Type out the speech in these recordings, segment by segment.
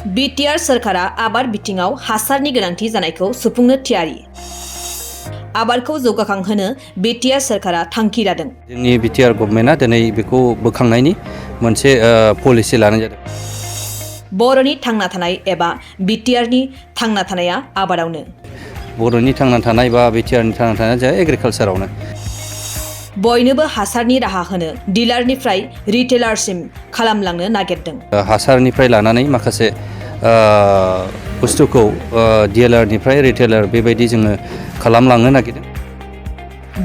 BTR सरकारा आबाद बिथिङाव हासारनि गोनांथि जानायखौ सुफुंनो थियारि। आबादखौ जौगाखांहोनो बिटिआर सरकारा थांखि लादों। जोंनि बिटिआर गभर्नमेन्टआ दिनै बेखौ बोखांनायनि मोनसे पलिसि लानाय जादों। बर'नि थांना थानाय एबा बिटिआरनि थांना थानाया आबादावनो। बर'नि थांना थानाय बा बिटिआरनि थांना थानाया जाय एग्रिकालसारावनो। बयनोबो हासारनि राहा होनो डिलारनिफ्राय रिटेलारसिम खालामलांनो नागिरदों। हासारनिफ्राय लानानै माखासे बुस्थुखौ डिलारनिफ्राय रिटेलार बेबायदि जोङो खालामलांनो नागिरदों।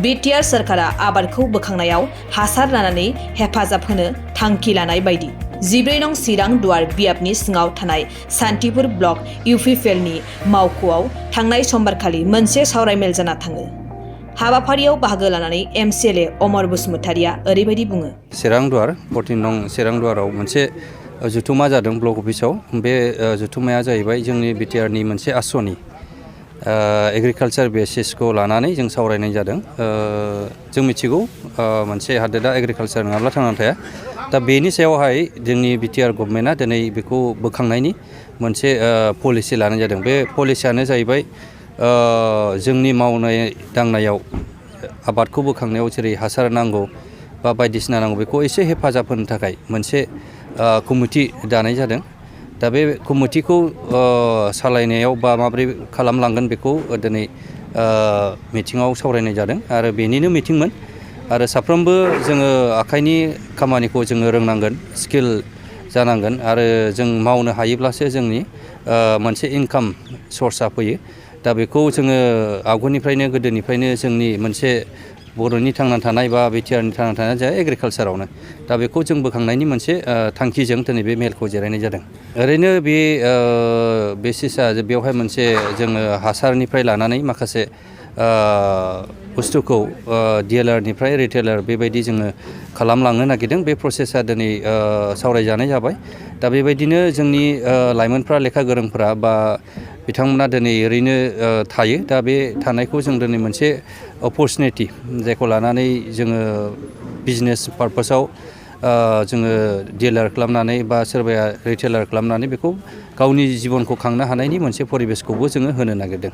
बिटिआर सरकारा आबादखौ बोखांनायाव हासार लानानै हेफाजाब होनो थांखि लानाय बायदि 14 नं चिरां दुवार बियाबनि सिङाव थानाय सान्तिपुर ब्लक इउपिपिएलनि मावख'आव थांनाय समबारखालि मोनसे सावरायमेल जाना थाङो। हाबाफारियाव बाहागो लानानै एमसिएलए अमर बसुमतारिया ओरैबायदि बुङो। चिरां दुवार 14 नं चिरां दुवाराव मोनसे जुथुमा जादों ब्लक अफिसाव। बे जुथुमाया जाहैबाय जोंनि बिटिआरनि मोनसे आसनि एग्रिकालसार बेसिसखौ लानानै जों सावरायनाय जादों। जों मिथिगौ मोनसे हादोरा एग्रिकालसार नङाब्ला थांनानै थाया। दा बेनि सायावहाय जोंनि बिटिआर गभर्नमेन्टआ दिनै बेखौ बोखांनायनि मोनसे पलिसि लानाय जादों। बे पलिसियानो जाहैबाय जोंनि मावनाय दांनायाव आबादखौ बोखांनायाव जेरै हासार नांगौ बा बायदिसिना नांगौ बेखौ एसे हेफाजाब होनो थाखाय मोनसे कमिटि दानाय जादों। दा बे कमिटिखौ सालायनायाव बा माबोरै खालामलांगोन बेखौ दिनै मिटिङाव सावरायनाय जादों आरो बेनिनो मिटिंमोन। आरो साफ्रोमबो जोङो आखाइनि खामानिखौ जोङो रोंनांगोन, स्किल जानांगोन आरो जों मावनो हायोब्लासो जोंनि मोनसे इनकाम सर्सआ फैयो। दा बेखौ जोङो आवगोलनिफ्रायनो गोदोनिफ्रायनो जोंनि मोनसे बर'नि थांना थानाय बा बिटिआरनि थांना थानाया जाय एग्रिकालसारावनो। दा बेखौ जों बोखांनायनि मोनसे थांखिजों दिनै बे मेलखौ जिरायनाय जादों। ओरैनो बे बेसिसआ बेवहाय मोनसे जोङो हासारनिफ्राय लानानै माखासे बुस्थुखौ डिलारनिफ्राय रिटेलार बेबायदि जोङो खालामलांनो नागिरदों। बे प्रसेसा दिनै सावरायजानाय जाबाय। दा बेबायदिनो जोंनि लाइमोनफ्रा लेखा गोरोंफ्रा बा बिथांमोना दिनै ओरैनो थायो। दा बे थानायखौ जों दिनै मोनसे अपरचुनिटि जायखौ लानानै जोङो बिजनेस पारपासाव जोङो डिलार खालामनानै बा सोरबाया रिटेलार खालामनानै बेखौ गावनि जिबनखौ खांनो हानायनि मोनसे परिबेसखौबो जोङो होनो नागिरदों।